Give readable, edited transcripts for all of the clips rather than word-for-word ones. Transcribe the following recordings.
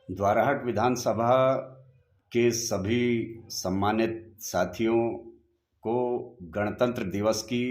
द्वाराहाट विधानसभा के सभी सम्मानित साथियों को गणतंत्र दिवस की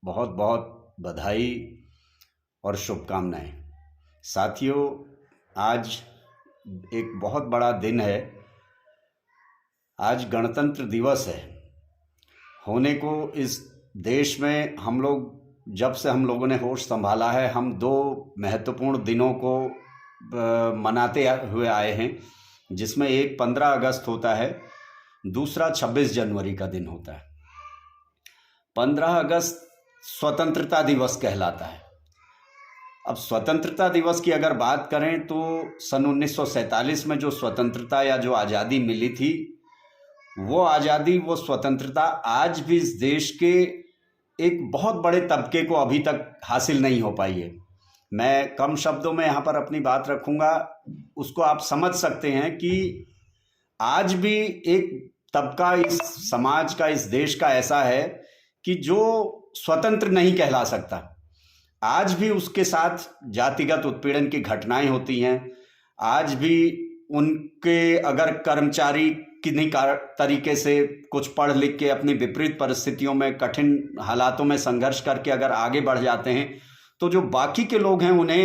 बहुत बहुत बधाई और शुभकामनाएं। साथियों, आज एक बहुत बड़ा दिन है। आज गणतंत्र दिवस है। होने को इस देश में जब से हम लोगों ने होश संभाला है, हम दो महत्वपूर्ण दिनों को मनाते हुए आए हैं, जिसमें एक 15 अगस्त होता है, दूसरा 26 जनवरी का दिन होता है। 15 अगस्त स्वतंत्रता दिवस कहलाता है। अब स्वतंत्रता दिवस की अगर बात करें तो सन 1947 में जो स्वतंत्रता या जो आज़ादी मिली थी, वो आज़ादी, वो स्वतंत्रता आज भी इस देश के एक बहुत बड़े तबके को अभी तक हासिल नहीं हो पाई है। मैं कम शब्दों में यहाँ पर अपनी बात रखूँगा, उसको आप समझ सकते हैं कि आज भी एक तबका इस समाज का, इस देश का ऐसा है कि जो स्वतंत्र नहीं कहला सकता। आज भी उसके साथ जातिगत उत्पीड़न की घटनाएं होती हैं। आज भी उनके अगर कर्मचारी किन्हीं तरीके से कुछ पढ़ लिख के अपनी विपरीत परिस्थितियों में, कठिन हालातों में संघर्ष करके अगर आगे बढ़ जाते हैं, तो जो बाकी के लोग हैं उन्हें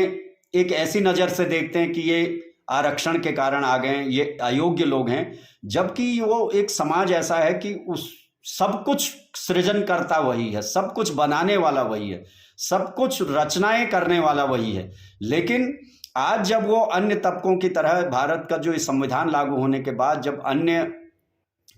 एक ऐसी नज़र से देखते हैं कि ये आरक्षण के कारण आ गए, ये अयोग्य लोग हैं। जबकि वो एक समाज ऐसा है कि उस सब कुछ सृजन करता वही है, सब कुछ बनाने वाला वही है, सब कुछ रचनाएं करने वाला वही है। लेकिन आज जब वो अन्य तबकों की तरह, भारत का जो संविधान लागू होने के बाद जब अन्य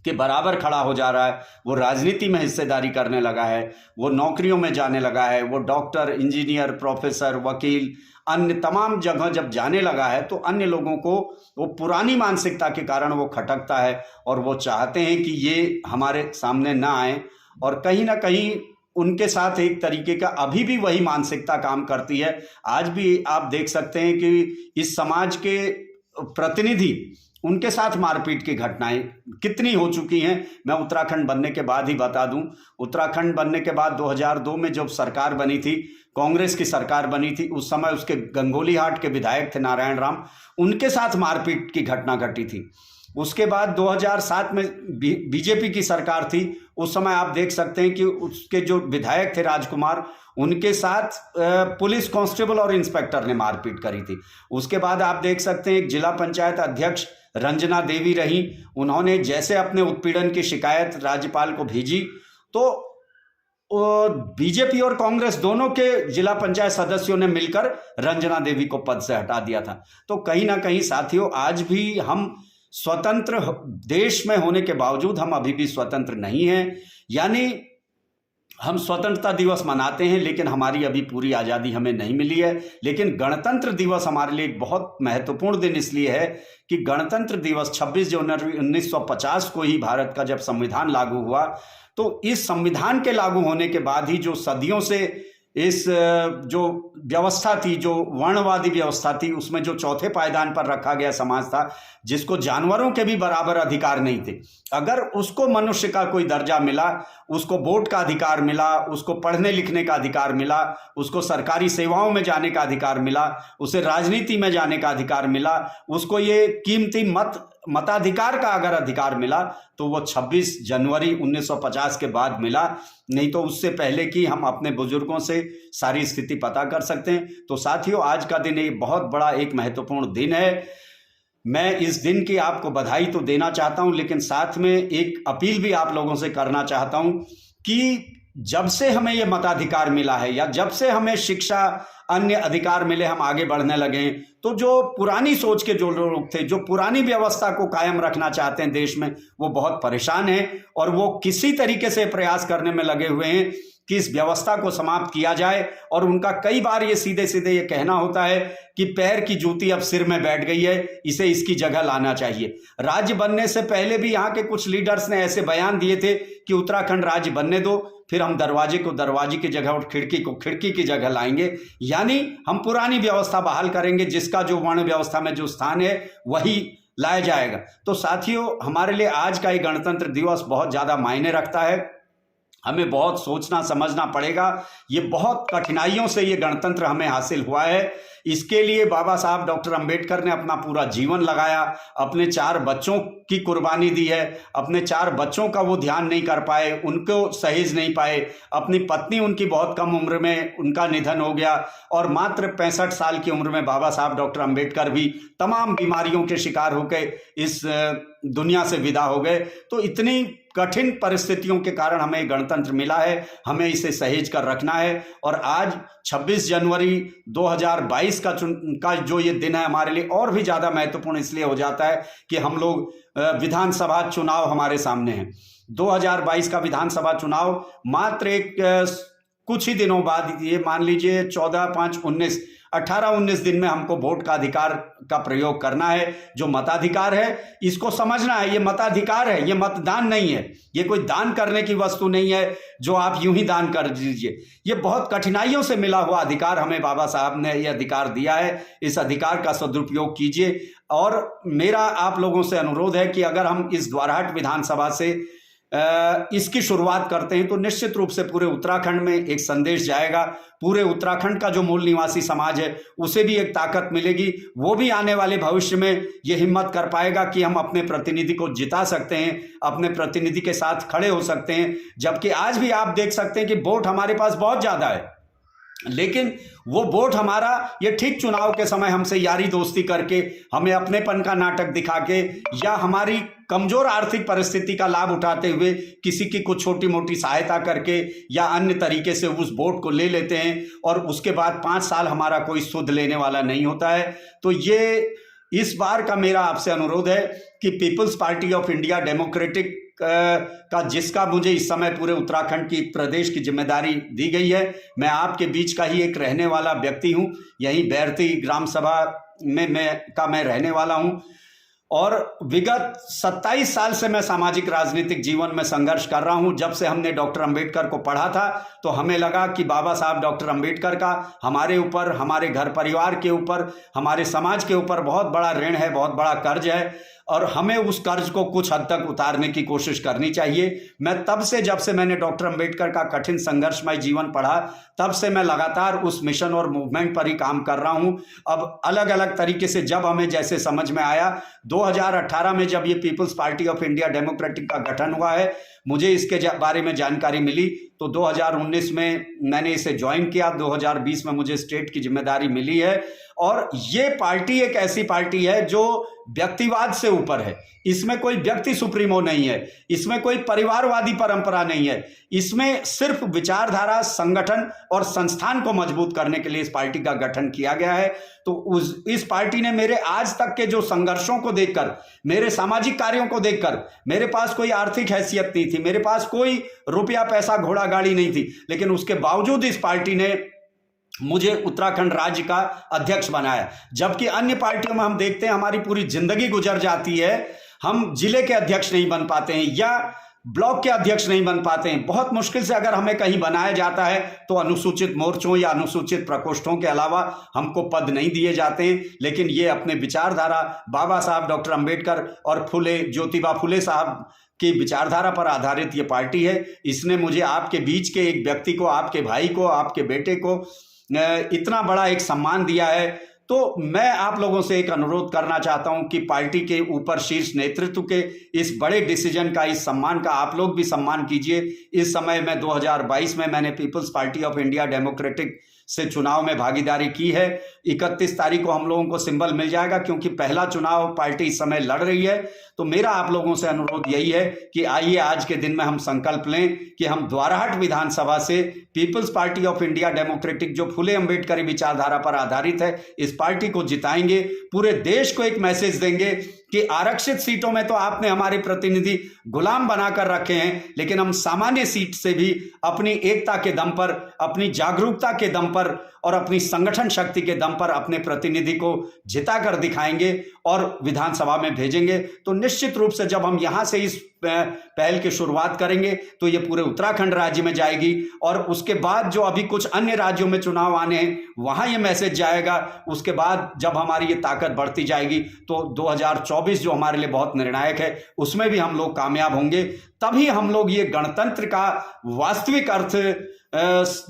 के बराबर खड़ा हो जा रहा है, वो राजनीति में हिस्सेदारी करने लगा है, वो नौकरियों में जाने लगा है, वो डॉक्टर, इंजीनियर, प्रोफेसर, वकील, अन्य तमाम जगह जब जाने लगा है, तो अन्य लोगों को वो पुरानी मानसिकता के कारण वो खटकता है और वो चाहते हैं कि ये हमारे सामने ना आए। और कहीं ना कहीं उनके साथ एक तरीके का अभी भी वही मानसिकता काम करती है। आज भी आप देख सकते हैं कि इस समाज के प्रतिनिधि, उनके साथ मारपीट की घटनाएं कितनी हो चुकी हैं। मैं उत्तराखंड बनने के बाद ही बता दूं, उत्तराखंड बनने के बाद 2002 में जब सरकार बनी थी, कांग्रेस की सरकार बनी थी, उस समय उसके गंगोलीहाट के विधायक थे नारायण राम, उनके साथ मारपीट की घटना घटी थी। उसके बाद 2007 में बीजेपी की सरकार थी, उस समय आप देख सकते हैं कि उसके जो विधायक थे राजकुमार, उनके साथ पुलिस कांस्टेबल और इंस्पेक्टर ने मारपीट करी थी। उसके बाद आप देख सकते हैं एक जिला पंचायत अध्यक्ष रंजना देवी रही, उन्होंने जैसे अपने उत्पीड़न की शिकायत राज्यपाल को भेजी, तो बीजेपी और कांग्रेस दोनों के जिला पंचायत सदस्यों ने मिलकर रंजना देवी को पद से हटा दिया था। तो कहीं ना कहीं साथियों, आज भी हम स्वतंत्र देश में होने के बावजूद हम अभी भी स्वतंत्र नहीं हैं। यानी हम स्वतंत्रता दिवस मनाते हैं, लेकिन हमारी अभी पूरी आज़ादी हमें नहीं मिली है। लेकिन गणतंत्र दिवस हमारे लिए एक बहुत महत्वपूर्ण दिन इसलिए है कि गणतंत्र दिवस 26 जनवरी 1950 को ही भारत का जब संविधान लागू हुआ, तो इस संविधान के लागू होने के बाद ही जो सदियों से इस जो व्यवस्था थी, जो वर्णवादी व्यवस्था थी, उसमें जो चौथे पायदान पर रखा गया समाज था, जिसको जानवरों के भी बराबर अधिकार नहीं थे, अगर उसको मनुष्य का कोई दर्जा मिला, उसको वोट का अधिकार मिला, उसको पढ़ने लिखने का अधिकार मिला, उसको सरकारी सेवाओं में जाने का अधिकार मिला, उसे राजनीति में जाने का अधिकार मिला, उसको ये कीमती मताधिकार का अगर अधिकार मिला, तो वो 26 जनवरी 1950 के बाद मिला। नहीं तो उससे पहले की हम अपने बुजुर्गों से सारी स्थिति पता कर सकते हैं। तो साथियों, आज का दिन एक बहुत बड़ा, एक महत्वपूर्ण दिन है। मैं इस दिन की आपको बधाई तो देना चाहता हूं, लेकिन साथ में एक अपील भी आप लोगों से करना चाहता हूं कि जब से हमें ये मताधिकार मिला है, या जब से हमें शिक्षा, अन्य अधिकार मिले, हम आगे बढ़ने लगे, तो जो पुरानी सोच के जो लोग थे, जो पुरानी व्यवस्था को कायम रखना चाहते हैं देश में, वो बहुत परेशान हैं और वो किसी तरीके से प्रयास करने में लगे हुए हैं कि इस व्यवस्था को समाप्त किया जाए। और उनका कई बार ये सीधे सीधे ये कहना होता है कि पैर की जूती अब सिर में बैठ गई है, इसे इसकी जगह लाना चाहिए। राज्य बनने से पहले भी यहाँ के कुछ लीडर्स ने ऐसे बयान दिए थे कि उत्तराखंड राज्य बनने दो, फिर हम दरवाजे को दरवाजे की जगह और खिड़की को खिड़की की जगह लाएंगे। यानी हम पुरानी व्यवस्था बहाल करेंगे, जिसका जो वर्ण व्यवस्था में जो स्थान है वही लाया जाएगा। तो साथियों, हमारे लिए आज का ये गणतंत्र दिवस बहुत ज़्यादा मायने रखता है। हमें बहुत सोचना समझना पड़ेगा। ये बहुत कठिनाइयों से ये गणतंत्र हमें हासिल हुआ है। इसके लिए बाबा साहब डॉक्टर अंबेडकर ने अपना पूरा जीवन लगाया, अपने 4 बच्चों की कुर्बानी दी है। अपने 4 बच्चों का वो ध्यान नहीं कर पाए, उनको सहेज नहीं पाए। अपनी पत्नी उनकी बहुत कम उम्र में उनका निधन हो गया और मात्र 65 साल की उम्र में बाबा साहब डॉक्टर अंबेडकर भी तमाम बीमारियों के शिकार होकर इस दुनिया से विदा हो गए। तो इतनी कठिन परिस्थितियों के कारण हमें गणतंत्र मिला है, हमें इसे सहेज कर रखना है। और आज 26 जनवरी 2022 का जो ये दिन है हमारे लिए और भी ज़्यादा महत्वपूर्ण इसलिए हो जाता है कि हम लोग विधानसभा चुनाव हमारे सामने हैं। 2022 का विधानसभा चुनाव मात्र एक कुछ ही दिनों बाद, ये मान लीजिए 14/5/19 18-19 दिन में हमको वोट का अधिकार का प्रयोग करना है। जो मताधिकार है इसको समझना है, ये मताधिकार है, ये मतदान नहीं है, ये कोई दान करने की वस्तु नहीं है जो आप यूं ही दान कर दीजिए। ये बहुत कठिनाइयों से मिला हुआ अधिकार हमें बाबा साहब ने ये अधिकार दिया है। इस अधिकार का सदुपयोग कीजिए। और मेरा आप लोगों से अनुरोध है कि अगर हम इस द्वारहट विधानसभा से इसकी शुरुआत करते हैं तो निश्चित रूप से पूरे उत्तराखंड में एक संदेश जाएगा। पूरे उत्तराखंड का जो मूल निवासी समाज है उसे भी एक ताकत मिलेगी। वो भी आने वाले भविष्य में ये हिम्मत कर पाएगा कि हम अपने प्रतिनिधि को जिता सकते हैं, अपने प्रतिनिधि के साथ खड़े हो सकते हैं। जबकि आज भी आप देख सकते हैं कि वोट हमारे पास बहुत ज़्यादा है, लेकिन वो वोट हमारा ये ठीक चुनाव के समय हमसे यारी दोस्ती करके, हमें अपनेपन का नाटक दिखा के या हमारी कमजोर आर्थिक परिस्थिति का लाभ उठाते हुए किसी की कुछ छोटी मोटी सहायता करके या अन्य तरीके से उस वोट को ले लेते हैं और उसके बाद 5 साल हमारा कोई सुध लेने वाला नहीं होता है। तो ये इस बार का मेरा आपसे अनुरोध है कि People's Party of India Democratic का जिसका मुझे इस समय पूरे उत्तराखंड की प्रदेश की जिम्मेदारी दी गई है, मैं आपके बीच का ही एक रहने वाला व्यक्ति हूं। यहीं बैरती ग्राम सभा में मैं रहने वाला हूं और विगत 27 साल से मैं सामाजिक राजनीतिक जीवन में संघर्ष कर रहा हूं। जब से हमने डॉक्टर अंबेडकर को पढ़ा था तो हमें लगा कि बाबा साहब डॉक्टर अंबेडकर का हमारे ऊपर, हमारे घर परिवार के ऊपर, हमारे समाज के ऊपर बहुत बड़ा ऋण है, बहुत बड़ा कर्ज है और हमें उस कर्ज को कुछ हद तक उतारने की कोशिश करनी चाहिए। मैं तब से, जब से मैंने डॉक्टर अंबेडकर का कठिन संघर्षमय जीवन पढ़ा, तब से मैं लगातार उस मिशन और मूवमेंट पर ही काम कर रहा हूं। अब अलग अलग तरीके से जब हमें जैसे समझ में आया, 2018 में जब ये People's Party of India Democratic का गठन हुआ है, मुझे इसके बारे में जानकारी मिली तो 2019 में मैंने इसे ज्वाइन किया। 2020 में मुझे स्टेट की जिम्मेदारी मिली है और ये पार्टी एक ऐसी पार्टी है जो व्यक्तिवाद से ऊपर है। इसमें कोई व्यक्ति सुप्रीमो नहीं है, इसमें कोई परिवारवादी परंपरा नहीं है, इसमें सिर्फ विचारधारा, संगठन और संस्थान को मजबूत करने के लिए इस पार्टी का गठन किया गया है। तो इस पार्टी ने मेरे आज तक के जो संघर्षों को देखकर, मेरे सामाजिक कार्यों को देखकर, मेरे पास कोई आर्थिक हैसियत नहीं थी, मेरे पास कोई रुपया पैसा घोड़ा गाड़ी नहीं थी, लेकिन उसके बावजूद इस पार्टी ने मुझे उत्तराखंड राज्य का अध्यक्ष बनाया। जबकि अन्य पार्टियों में हम देखते हैं हमारी पूरी जिंदगी गुजर जाती है, हम जिले के अध्यक्ष नहीं बन पाते हैं या ब्लॉक के अध्यक्ष नहीं बन पाते हैं। बहुत मुश्किल से अगर हमें कहीं बनाया जाता है तो अनुसूचित मोर्चों या अनुसूचित प्रकोष्ठों के अलावा हमको पद नहीं दिए जाते हैं। लेकिन ये अपने विचारधारा, बाबा साहब डॉक्टर अंबेडकर और ज्योतिबा फुले साहब की विचारधारा पर आधारित ये पार्टी है। इसने मुझे आपके बीच के एक व्यक्ति को, आपके भाई को, आपके बेटे को इतना बड़ा एक सम्मान दिया है। तो मैं आप लोगों से एक अनुरोध करना चाहता हूं कि पार्टी के ऊपर शीर्ष नेतृत्व के इस बड़े डिसीजन का, इस सम्मान का आप लोग भी सम्मान कीजिए। इस समय में 2022 में मैंने People's Party of India Democratic से चुनाव में भागीदारी की है। 31 तारीख को हम लोगों को सिंबल मिल जाएगा क्योंकि पहला चुनाव पार्टी इस समय लड़ रही है। तो मेरा आप लोगों से अनुरोध यही है कि आइए आज के दिन में हम संकल्प लें कि हम द्वारहट विधानसभा से People's Party of India Democratic, जो फुले अंबेडकरी विचारधारा पर आधारित है, इस पार्टी को जिताएंगे। पूरे देश को एक मैसेज देंगे कि आरक्षित सीटों में तो आपने हमारे प्रतिनिधि गुलाम बनाकर रखे हैं, लेकिन हम सामान्य सीट से भी अपनी एकता के दम पर, अपनी जागरूकता के दम पर और अपनी संगठन शक्ति के दम पर अपने प्रतिनिधि को जिता कर दिखाएंगे और विधानसभा में भेजेंगे। तो निश्चित रूप से जब हम यहां से इस पहल की शुरुआत करेंगे तो ये पूरे उत्तराखंड राज्य में जाएगी और उसके बाद जो अभी कुछ अन्य राज्यों में चुनाव आने हैं वहां ये मैसेज जाएगा। उसके बाद जब हमारी ये ताकत बढ़ती जाएगी तो 2024 2024 जो हमारे लिए बहुत निर्णायक है, उसमें भी हम लोग कामयाब होंगे। तभी हम लोग ये गणतंत्र का वास्तविक अर्थ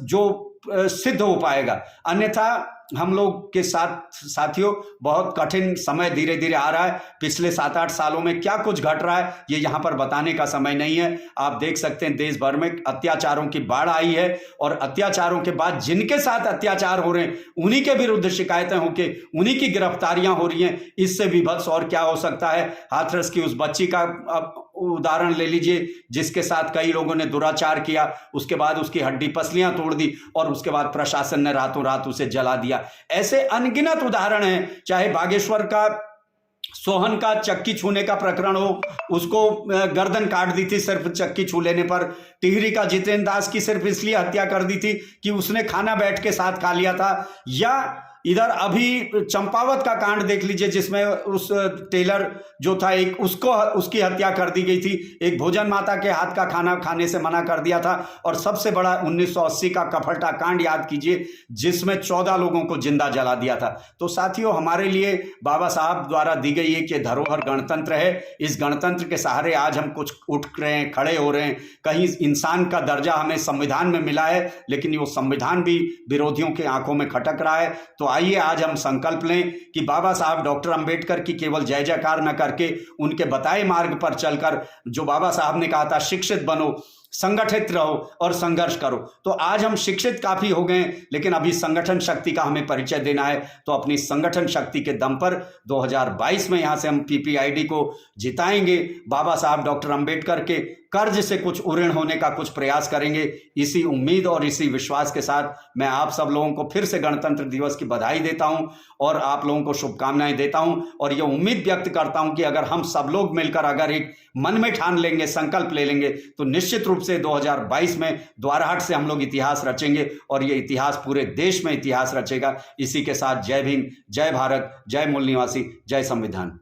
जो सिद्ध हो पाएगा। अन्यथा हम लोग के साथ साथियों बहुत कठिन समय धीरे धीरे आ रहा है। पिछले 7-8 सालों में क्या कुछ घट रहा है ये यहाँ पर बताने का समय नहीं है। आप देख सकते हैं देश भर में अत्याचारों की बाढ़ आई है, और अत्याचारों के बाद जिनके साथ अत्याचार हो रहे हैं उन्हीं के विरुद्ध शिकायतें होके उन्हीं की गिरफ्तारियां हो रही हैं। इससे विभत्स और क्या हो सकता है। हाथरस की उस बच्ची का उदाहरण ले लीजिए जिसके साथ कई लोगों ने दुराचार किया, उसके बाद उसकी हड्डी पसलियां तोड़ दी और उसके बाद प्रशासन ने रातों रात उसे जला दिया। ऐसे अनगिनत उदाहरण हैं। चाहे बागेश्वर का सोहन का चक्की छूने का प्रकरण हो, उसको गर्दन काट दी थी सिर्फ चक्की छू लेने पर। टिहरी का जितेंद्र दास की सिर्फ इसलिए हत्या कर दी थी कि उसने खाना बैठ के साथ खा लिया था। या इधर अभी चंपावत का कांड देख लीजिए जिसमें उस टेलर जो था एक उसकी हत्या कर दी गई थी। एक भोजन माता के हाथ का खाना खाने से मना कर दिया था। और सबसे बड़ा 1980 का कफलटा कांड याद कीजिए जिसमें 14 लोगों को जिंदा जला दिया था। तो साथियों हमारे लिए बाबा साहब द्वारा दी गई एक ये धरोहर गणतंत्र है। इस गणतंत्र के सहारे आज हम कुछ उठ रहे हैं, खड़े हो रहे हैं। कहीं इंसान का दर्जा हमें संविधान में मिला है, लेकिन वो संविधान भी विरोधियों के आंखों में खटक रहा है। तो आइए आज हम संकल्प लें कि बाबा साहब डॉक्टर अंबेडकर की केवल जय जयकार न करके उनके बताए मार्ग पर चलकर, जो बाबा साहब ने कहा था शिक्षित बनो, संगठित रहो और संघर्ष करो। तो आज हम शिक्षित काफी हो गए, लेकिन अभी संगठन शक्ति का हमें परिचय देना है। तो अपनी संगठन शक्ति के दम पर 2022 में यहां से हम पीपीआईडी को जिताएंगे। बाबा साहब डॉक्टर अंबेडकर के कर्ज से कुछ उऋण होने का कुछ प्रयास करेंगे। इसी उम्मीद और इसी विश्वास के साथ मैं आप सब लोगों को फिर से गणतंत्र दिवस की बधाई देता हूं और आप लोगों को शुभकामनाएं देता हूं। और यह उम्मीद व्यक्त करता हूं कि अगर हम सब लोग मिलकर अगर एक मन में ठान लेंगे, संकल्प ले लेंगे, तो निश्चित रूप से 2022 में द्वाराहाट से हम लोग इतिहास रचेंगे और ये इतिहास पूरे देश में इतिहास रचेगा। इसी के साथ जय भीम, जय भारत, जय मूल निवासी, जय संविधान।